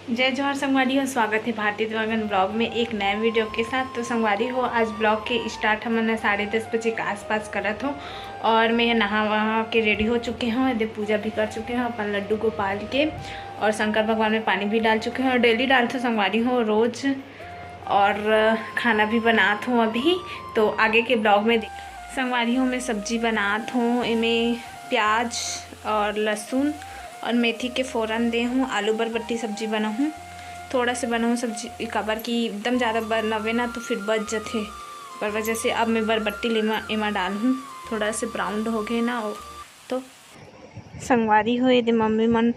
जय जोहर संगवारी हो। स्वागत है भारतीय दिवांगन ब्लॉग में एक नए वीडियो के साथ। तो संगवारी हो, आज ब्लॉग के स्टार्ट हमने 10:30 बजे के आसपास करत हो और मैं नहा वहा के रेडी हो चुके हूँ। यदि पूजा भी कर चुके हैं अपन लड्डू गोपाल के, और शंकर भगवान में पानी भी डाल चुके हैं और डेली डालते संगवारी हो रोज़, और खाना भी बनात हूँ अभी। तो आगे के ब्लॉग में संगवारी हो मैं सब्जी बनात हूँ। इनमें प्याज और लहसुन और मेथी के फ़ौरन दे हूँ। आलू बरबट्टी सब्जी बना हूँ, थोड़ा से बना हूँ सब्जी काबर की एकदम ज़्यादा बनावे ना तो फिर बच जाते, पर वजह से अब मैं बरबट्टी इमा डाल हूँ। थोड़ा से ब्राउन हो गए ना तो संगवारी हो। यदि मम्मी मन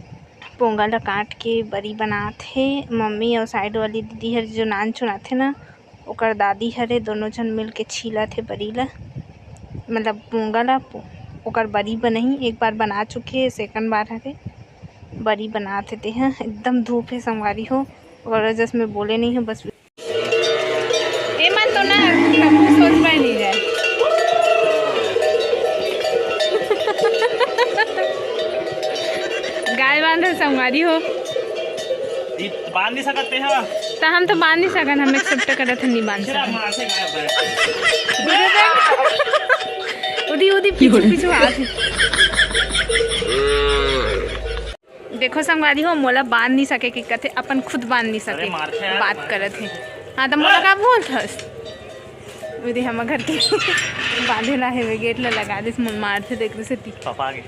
पोंगा ला काट के बरी बनात है। मम्मी और साइड वाली दीदी हर जो नान चुनाथे ना ओकर दादी हरे, दोनों जन मिल के छीला थे बरी ला, मतलब पोंगा ला ओकर बरी बनही। एक बार बना चुके हैं, सेकंड बार हरे बड़ी बनाते थे हैं। एकदम धूप है संगवारी हो और वजह से मैं बोले नहीं हूँ बस ए मन तो ना सोच पाए नहीं जाए। गाय बांध संगवारी हो बांध नहीं सकते हैं तो हम तो बांध नहीं सकन, हम एक्सेप्ट करत नहीं बांध उदी उदी पीछू पीछू आते। देखो संगवारी हो, मोला बांध नहीं सके कि कथे अपन खुद बांध नहीं सके बात करत है। हाँ तो मोला का बोल थस उदी हम घर के बांधे ला है गेट ला लगा दे मार से देख से ती पापा आगे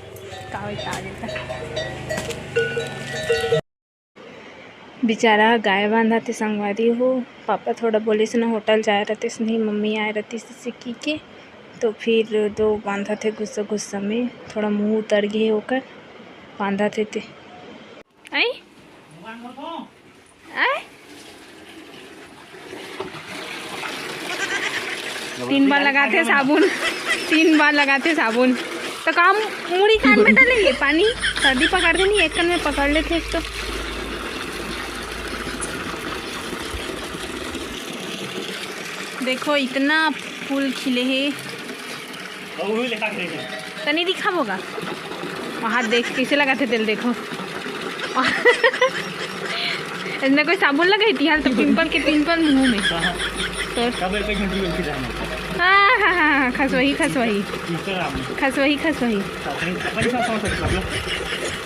बेचारा गाय बांधा थे संगवारी हो। पापा थोड़ा बोले से ना होटल जाए रहते नहीं, मम्मी आए रहती से की के, तो फिर दो बांधा थे गुस्सा गुस्सा में थोड़ा मुंह उतर गए होकर बांधा थे। आई आई 3 बार लगाते साबुन, 3 बार लगाते साबुन। तो काम मुड़ी कान में डालेंगे पानी, सर्दी पकड़ देनी एक कान में पकड़ लेते एक तो। देखो इतना फूल खिले हैं, तो नहीं दिखा होगा वहाँ देख कैसे लगा थे दिल। देखो इसमें कोई साबुन लगाई थी हाल तो पिंपल के पिंपल मुंह में तो हाँ हाँ हाँ खसवही खसवही खसवही खसवही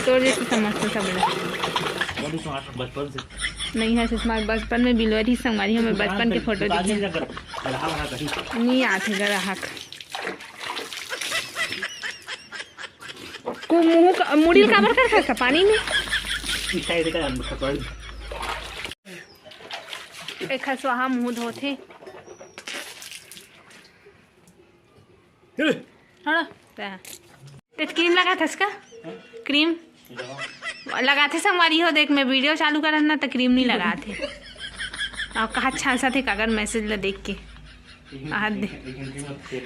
तो जैसे समझते सब बचपन से नहीं है सुषमा। बचपन में बिलवरी संगवारी हमें बचपन के फोटो दिखे नहीं आते ग्राहक को मुँह मुड़ी काबर कर सकता पानी में एक खसवाहा मुँह धोते क्रीम लगा था इसका, क्रीम लगाते संगवारी हो। देख मैं वीडियो चालू कर ना तो क्रीम नहीं लगाते और कहा छांसा थे कागर मैसेज ला देख के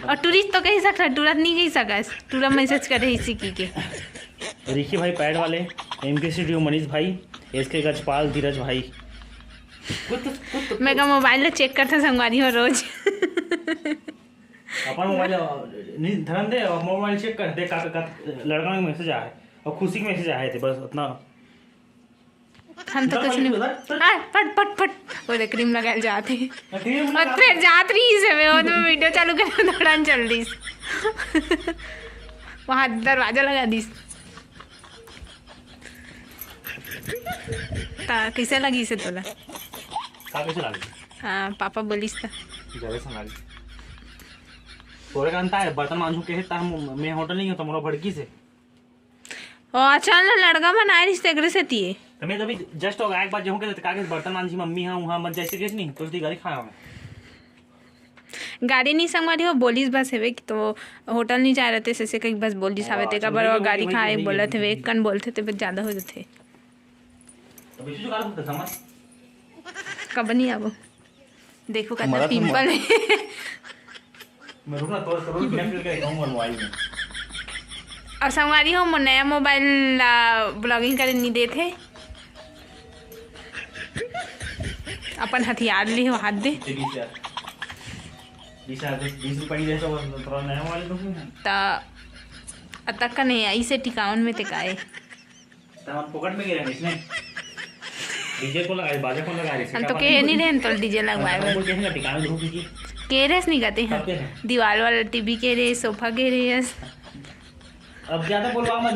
और टूरिस्ट तो कही सकता, टूरत नहीं कही सका, टूरा मैसेज करे इसी की के। रिकी भाई पैड वाले, MK स्टूडियो मनीष भाई, SK गजपाल धीरज भाई। मैं का मोबाइल चेक करता संगवारी हो रोज अपन मोबाइल धरन दे और मोबाइल चेक कर दे का लड़का में मैसेज आया है और खुशी के मैसेज आए थे, बस उतना। हम तो कुछ नहीं पट पट पट वो क्रीम लगा जाते और फिर जात रही से मैं तो वीडियो चालू कर दौरान चल रही वहाँ दरवाजा लगा दी। कैसे लगी से तोला? हाँ पापा बोलिस था तोरे कांता है बर्तन मांझू के है मैं होटल नहीं होता मोरा भड़की से अच्छा ना लड़का बनाए रिश्ते से तिए तो मैं अभी जस्ट होगा एक बार जहूं के कागज बर्तन मांझी मम्मी हां वहां मत जैसे केस नहीं तो उसकी गाड़ी खाया मैं गाड़ी नहीं संगवारी हो बोलिस बस है कि तो होटल नहीं जा रहे थे से कहीं बस बोलिस आवे थे का बार गाड़ी खाए बोले थे वे कन बोलते थे ज्यादा हो जाते अभी जो कर सकते समझ कब नहीं आबो। देखो कितना पिंपल है मैं रुकना तो करो मैं फिर के कहूं बनवाई में। और संगवारी हो नया मोबाइल ब्लॉगिंग करे नहीं देते अपन हथियार ले हो हाथ दे 20 रुपये तो नया मोबाइल तक का नहीं आई से टिकावन में ते काए तमाम पॉकेट में गिरा इसने डीजे को लगा बाजा को लगा रही हम तो कह नहीं रहे तो डीजे लगवाए बोल के टिकाने दो की कह रहे नहीं कहते हैं दीवार वाला टीवी कह रहे सोफा कह रहे हैं अब ज्यादा बोलवा मत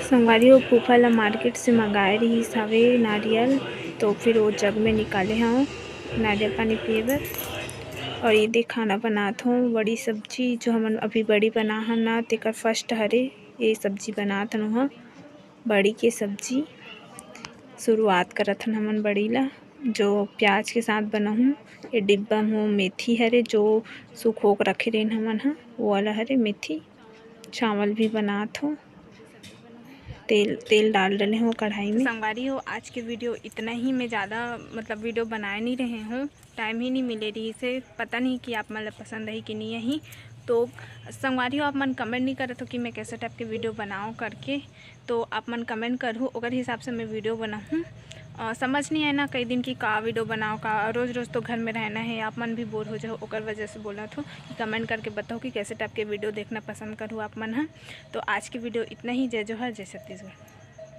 संगवारी वो फूफा मार्केट से मंगाए रही सावे नारियल तो फिर वो जग में निकाले हाँ नारियल पानी पिए बर। और ये देख खाना बनात हूँ बड़ी सब्जी जो हम अभी बड़ी बना हम ना तेकर फर्स्ट हरे ये सब्जी बनात हन हाँ बड़ी के सब्जी शुरुआत करत हन हमन बड़ी ला जो प्याज के साथ बना हूँ। ये डिब्बा में मेथी हरे जो सुखोक रखे रेन हमन हाँ वो वाला हरे मेथी। चावल भी बनात हूँ तेल डाल डले हूँ कढ़ाई में। संगवारी हो आज के वीडियो इतना ही, मैं ज़्यादा मतलब वीडियो बनाए नहीं रहे हूँ, टाइम ही नहीं मिले रही से। पता नहीं कि आप मतलब पसंद है कि नहीं यही तो संगवारी हो आप मन कमेंट नहीं करत हो कि मैं कैसे टाइप के वीडियो बनाऊँ करके, तो आप मन कमेंट करूँ अगर हिसाब से मैं वीडियो बनाऊँ। समझ नहीं आए ना कई दिन की का वीडियो बनाओ का रोज़ रोज़ तो घर में रहना है, आप मन भी बोर हो जाओ ओकर वजह से बोला था कि कमेंट करके बताओ कि कैसे टाइप के वीडियो देखना पसंद करूँ आप मन। हाँ तो आज की वीडियो इतना ही। जय जोहर जय छत्तीसगढ़।